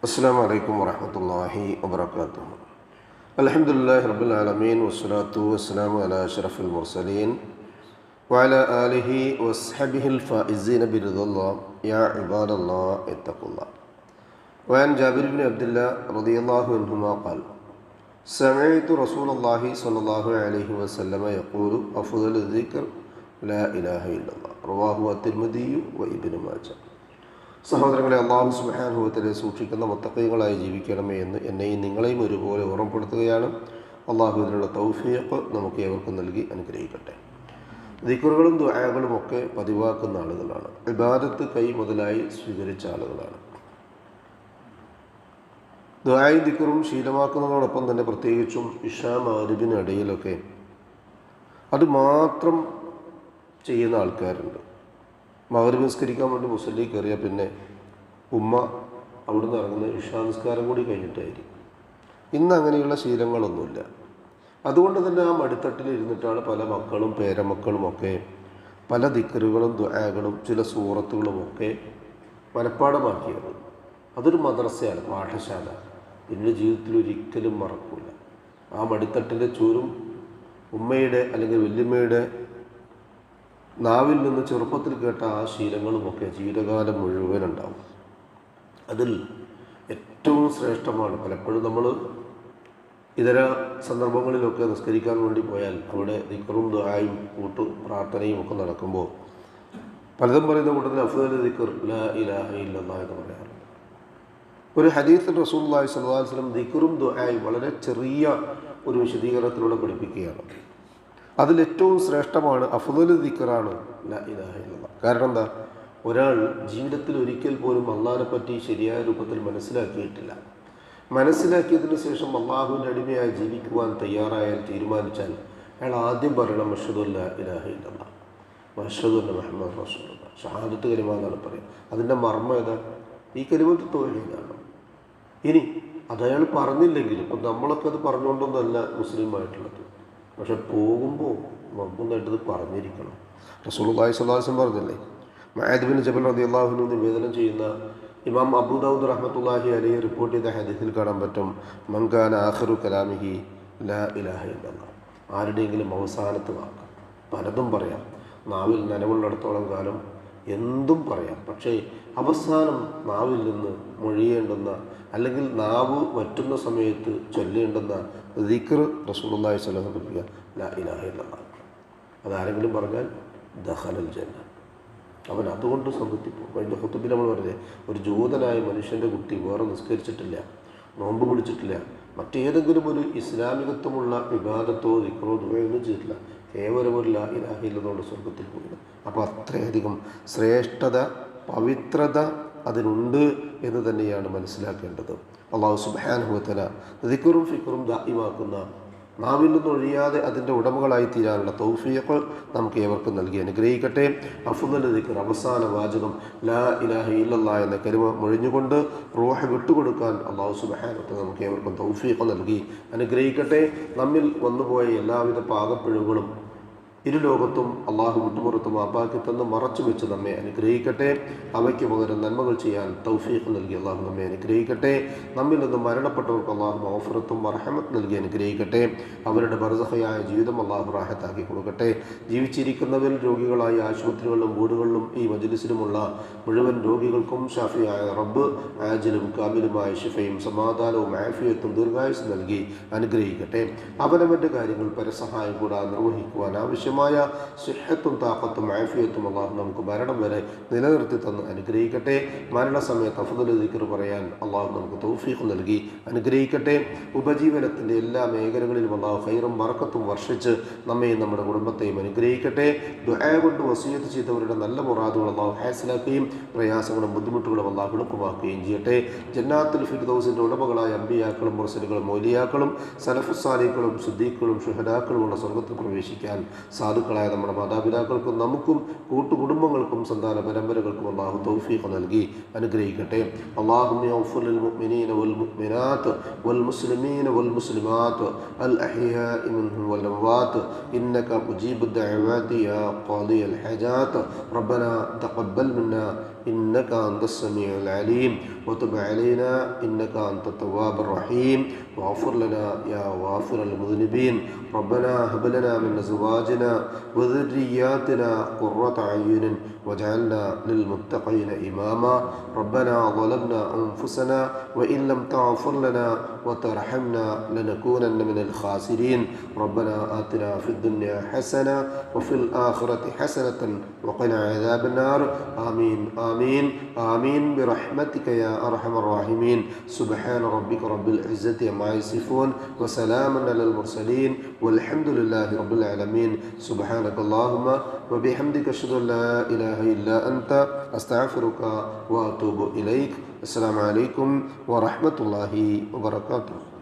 അസ്സലാമു അലൈക്കും വറഹ്മത്തുള്ളാഹി വബറകാതുഹു. അൽഹംദുലില്ലാഹി റബ്ബിൽ ആലമീൻ വസ്സലാത്തു വസ്സലാമു അലാ അഷ്റഫിൽ മുർസലീൻ വഅലാ ആലിഹി വസ്ഹബിഹിൽ ഫായിസീന ബിറിദല്ലാഹ് യാ ഇബാദല്ലാഹ് ഇത്തഖുല്ലാഹ്. വഅൻ ജാബിർ ഇബ്നു അബ്ദുല്ലാഹ് റളിയല്ലാഹു അൻഹുമാ ഖാല സമഅതു റസൂലല്ലാഹി സ്വല്ലല്ലാഹു അലൈഹി വസല്ലമ യഖൂലു അഫ്ളലു ദിക്ർ ലാ ഇലാഹ ഇല്ലല്ലാഹ് റവാഹു അത്തിർമിദി വ ഇബ്നു മാജ. സഹോദരങ്ങളെ, അല്ലാഹു സുബ്ഹാനഹു വ തആല സൂക്ഷിക്കുന്ന മുത്തഖീകളായി ജീവിക്കണമേ എന്ന് എന്നെയും നിങ്ങളെയും ഒരുപോലെ ഓർമ്മപ്പെടുത്തുകയാണ്. അള്ളാഹു ഇതിനുള്ള തൗഫീഖ് നമുക്ക് ഏവർക്കും നൽകി അനുഗ്രഹിക്കട്ടെ. ദിക്റുകളും ദുആകളും ഒക്കെ പതിവാക്കുന്ന ആളുകളാണ്, ഇബാദത്ത് കൈ മുതലായി സ്വീകരിച്ച ആളുകളാണ്. ദുആയും ദിക്റും ശീലമാക്കുന്നതോടൊപ്പം തന്നെ പ്രത്യേകിച്ചും ഇശാ മഗ്‌രിബിന് ഇടയിലൊക്കെ അത് മാത്രം ചെയ്യുന്ന ആൾക്കാരുണ്ട്. മഗ്‌രിബ് നിസ്കരിക്കാൻ വേണ്ടി മുസല്ലി കയറിയാൽ പിന്നെ ഉമ്മ അവിടുന്ന് ഇറങ്ങുന്ന ഇശാ നിസ്കാരം കൂടി കഴിഞ്ഞിട്ടായിരിക്കും. ഇന്ന് അങ്ങനെയുള്ള ശീലങ്ങളൊന്നുമില്ല. അതുകൊണ്ട് തന്നെ ആ മടിത്തട്ടിൽ ഇരുന്നിട്ടാണ് പല മക്കളും പേരമക്കളും ഒക്കെ പല ദിക്റുകളും ദുആകളും ചില സൂറത്തുകളുമൊക്കെ മനഃപ്പാടമാക്കിയത്. അതൊരു മദ്രസയാണ്, പാഠശാല. എൻ്റെ ജീവിതത്തിൽ ഒരിക്കലും മറക്കില്ല. ആ മടിത്തട്ടിൻ്റെ ചൂരും ഉമ്മയുടെ അല്ലെങ്കിൽ വല്യമ്മയുടെ നാവിൽ നിന്ന് ചെറുപ്പത്തിൽ കേട്ട ആ ശീലങ്ങളുമൊക്കെ ജീവിതകാലം മുഴുവൻ ഉണ്ടാവും. അതിൽ ഏറ്റവും ശ്രേഷ്ഠമാണ്. പലപ്പോഴും നമ്മൾ ഇതര സന്ദർഭങ്ങളിലൊക്കെ നിസ്കരിക്കാൻ വേണ്ടി പോയാൽ അവിടെ ദിക്റും ദുആയും പ്രാർത്ഥനയും ഒക്കെ നടക്കുമ്പോൾ പലതും പറയുന്ന കൂട്ടത്തിൽ അഫ്ളലു ദിക്ർ ലാ ഇലാഹ ഇല്ലല്ലാഹ് എന്ന് പറയാറുണ്ട്. ഒരു ഹദീസിൽ റസൂലുള്ളാഹി സ്വല്ലല്ലാഹു അലൈഹി വസല്ലം ദിക്റും ദുആയും വളരെ ചെറിയ ഒരു വിശദീകരണത്തിലൂടെ പഠിപ്പിക്കുകയാണ്. അതിലേറ്റവും ശ്രേഷ്ഠമാണ് അഫ്ളലു ദിക്റാണ് ലാ ഇലാഹ ഇല്ലല്ലാഹ്. കാരണം എന്താ? ഒരാൾ ജീവിതത്തിൽ ഒരിക്കൽ പോലും അള്ളാഹിനെ പറ്റി ശരിയായ രൂപത്തിൽ മനസ്സിലാക്കിയിട്ടില്ല. മനസ്സിലാക്കിയതിന് ശേഷം അള്ളാഹുവിൻ്റെ അടിമയായി ജീവിക്കുവാൻ തയ്യാറായാൽ, തീരുമാനിച്ചാൽ, അയാൾ ആദ്യം പറയണം അഷ്ഹദു അല്ലാ ഇലാഹ ഇല്ലല്ലാഹ് വഅഷ്ഹദു അന്ന മുഹമ്മദൻ റസൂലുള്ളാഹ്. ഷഹാദത്ത് കലിമ എന്നാണ് പറയുക. അതിൻ്റെ മർമ്മം ഏതാ? ഈ കലിമത്ത് തൗഹീദാണ്. ഇനി അതയാൾ പറഞ്ഞില്ലെങ്കിലും ഇപ്പം നമ്മളൊക്കെ അത് പറഞ്ഞുകൊണ്ടൊന്നുമല്ല മുസ്ലിമായിട്ടുള്ളത്. പക്ഷെ പോകുമ്പോൾ മമ്പുന്നായിട്ടത് പറഞ്ഞിരിക്കണം. റസൂലുള്ളാഹി സ്വല്ലല്ലാഹു അലൈഹി വസല്ലം പറഞ്ഞില്ലേ, മുആദ് ബിൻ ജബൽ റളിയല്ലാഹു അൻഹു നിവേദനം ചെയ്യുന്ന ഇമാം അബൂ ദാവൂദ് റഹ്മത്തുള്ളാഹി അലൈഹി റിപ്പോർട്ട് ചെയ്ത ഹദീസിൽ കാണാൻ പറ്റും, മൻ കാന ആഖിറു കലാമിഹി ലാ ഇലാഹ ഇല്ലല്ലാഹ്. ആരുടെയെങ്കിലും അവസാനത്തെ വാക്ക്. പലതും പറയാം, നാവിൽ നനവുള്ളിടത്തോളം കാലം എന്തും പറയാം. പക്ഷേ അവസാനം നാവിൽ നിന്ന് മൊഴിയേണ്ടുന്ന അല്ലെങ്കിൽ നാവ് വറ്റുന്ന സമയത്ത് ചൊല്ലേണ്ടുന്ന ദിക്ർ റസൂലുള്ളാഹി സ്വല്ലല്ലാഹു അലൈഹി വസല്ലം ലാ ഇലാഹ ഇല്ലല്ലാഹ്. അതാരെങ്കിലും പറഞ്ഞാൽ ദഖലൽ ജന്ന, അവൻ അതുകൊണ്ട് സ്വർഗ്ഗത്തിൽ പോകും. അതിൻ്റെ ഖുതുബിൽ നമ്മൾ പറഞ്ഞത്, ഒരു ജൂതനായ മനുഷ്യൻ്റെ കുട്ടി വേറെ നിസ്കരിച്ചിട്ടില്ല, നോമ്പ് പിടിച്ചിട്ടില്ല, മറ്റേതെങ്കിലും ഒരു ഇസ്ലാമികത്വമുള്ള ഇബാദത്തോ ദിക്റോ ദുആയൊന്നും ചെയ്തിട്ടില്ല, കേവലം ഒരു ലാ ഇലാഹ ഇല്ലല്ലാഹ് സ്വർഗ്ഗത്തിൽ പോകുന്നു. അപ്പോൾ അത്രയധികം ശ്രേഷ്ഠത, പവിത്രത അതിനുണ്ട് എന്ന് തന്നെയാണ് മനസ്സിലാക്കേണ്ടത്. അല്ലാഹു സുബ്ഹാനഹു വ തആല ദിക്റും ഫിക്റും ദായിമാക്കുന്ന, നാവിൽ നിന്നൊഴിയാതെ അതിൻ്റെ ഉടമകളായി തീരാനുള്ള തൗഫീഖ് നമുക്ക് ഏവർക്കും നൽകി അനുഗ്രഹിക്കട്ടെ. അഫ്ളലു ദിക്ർ, അവസാന വാചകം ലാ ഇലാഹ ഇല്ലല്ലാഹ് എന്ന കലിമ മൊഴിഞ്ഞുകൊണ്ട് റൂഹ് വിട്ടുകൊടുക്കാൻ അല്ലാഹു സുബ്ഹാനഹു വ തആല നമുക്ക് ഏവർക്കും തൗഫീഖ് നൽകി അനുഗ്രഹിക്കട്ടെ. നമ്മിൽ വന്നുപോയ എല്ലാവിധ പാകപ്പിഴവുകളും ഇരു ലോകത്തും അള്ളാഹു വിട്ടുപുറത്തും ആപ്പാക്കി തന്ന് മറച്ചു വെച്ച് നമ്മെ അനുഗ്രഹിക്കട്ടെ. അവയ്ക്ക് പകരം നന്മകൾ ചെയ്യാൻ തൗഫീഖ് നൽകി അള്ളാഹു നമ്മെ അനുഗ്രഹിക്കട്ടെ. നമ്മിൽ നിന്ന് മരണപ്പെട്ടവർക്ക് അള്ളാഹു മഗ്ഫിറത്തും റഹ്മത്ത് നൽകി അനുഗ്രഹിക്കട്ടെ. അവരുടെ ബർസഖയായ ജീവിതം അള്ളാഹു റാഹത്താക്കി കൊടുക്കട്ടെ. ജീവിച്ചിരിക്കുന്നവരിൽ രോഗികളായ ആശുപത്രികളിലും വീടുകളിലും ഈ മജ്ലിസിലുമുള്ള മുഴുവൻ രോഗികൾക്കും ഷാഫിയായ റബ്ബ് ആജിലും കാമിലുമായ ശിഫയും സമാധാനവും ആഫിയത്തും ദീർഘായുസ് നൽകി അനുഗ്രഹിക്കട്ടെ. അവനവൻ്റെ കാര്യങ്ങൾ പരസഹായം കൂടാതെ നിർവഹിക്കുവാൻ ആവശ്യമായ സിഹത്തും താഖത്തും ആഫിയത്തും അള്ളാഹു നമുക്ക് മരണം വരെ നിലനിർത്തി തന്ന് അനുഗ്രഹിക്കട്ടെ. മരണസമയത്ത് അഫ്ളലു ദിക്ർ പറയാൻ അള്ളാഹു നമുക്ക് തൗഫീഖ് നൽകി അനുഗ്രഹിക്കട്ടെ. ഉപജീവനത്തിൻ്റെ എല്ലാ മേഖലകളിലും അള്ളാഹു ഖൈറും ബറക്കത്തും വർഷിച്ച് നമ്മെയും നമ്മുടെ കുടുംബത്തെയും അനുഗ്രഹിക്കട്ടെ. ദുആ കൊണ്ട് വസിയത്ത് ചെയ്തവരുടെ നല്ല മുറാദുകൾ അള്ളാഹു ഹാസിലാക്കുകയും പ്രയാസങ്ങളും ബുദ്ധിമുട്ടുകളും അള്ളാഹു എളുപ്പമാക്കുകയും ചെയ്യട്ടെ. ജന്നാത്തുൽ ഫിർദൗസിൻ്റെ ഉടമകളായ അമ്പിയാക്കളും മുർസലുകളും മൗലിയാക്കളും സലഫുസ് സാലിഹ്കളും സിദ്ദീഖുകളും ശുഹദാക്കളുമുള്ള സ്വർഗ്ഗത്തിൽ പ്രവേശിക്കാൻ സാധുക്കളായ നമ്മുടെ മാതാപിതാക്കൾക്കും നമുക്കും കൂട്ടുകുടുംബങ്ങൾക്കും സന്താന പരമ്പരകൾക്കും അള്ളാഹു തൗഫീഖ് നൽകി അനുഗ്രഹിക്കട്ടെ. അല്ലാഹുമ്മ യഗ്ഫിർ ലിൽ മുഅ്മിനീന വൽ മുഅ്മിനാത്ത് വൽ മുസ്ലിമീന വൽ മുസ്ലിമാത്ത് അൽ അഹ്യാഇ മിൻഹും വൽ അംവാത്ത് ഇന്നക മുജീബുദ് ദഅവാതി യാ ഖാദിയൽ ഹജാത്ത് റബ്ബനാ തഖബ്ബൽ മിന്നാ إنك أنت السميع العليم وتب علينا إنك أنت التواب الرحيم واغفر لنا يا غافر المذنبين ربنا هب لنا من أزواجنا وذرياتنا قرة أعين واجعلنا للمتقين إماما ربنا ظلمنا أنفسنا وإن لم تغفر لنا وترحمنا لنكونن من الخاسرين ربنا آتنا في الدنيا حسنة وفي الآخرة حسنة وقنا عذاب النار آمين آمين آمين برحمتك يا أرحم الراحمين سبحان ربك رب العزة عما يصفون وسلام على المرسلين والحمد لله رب العالمين سبحانك اللهم وبحمدك أشهد أن لا إله إلا أنت أستغفرك وأتوب إليك السلام عليكم ورحمة الله وبركاته.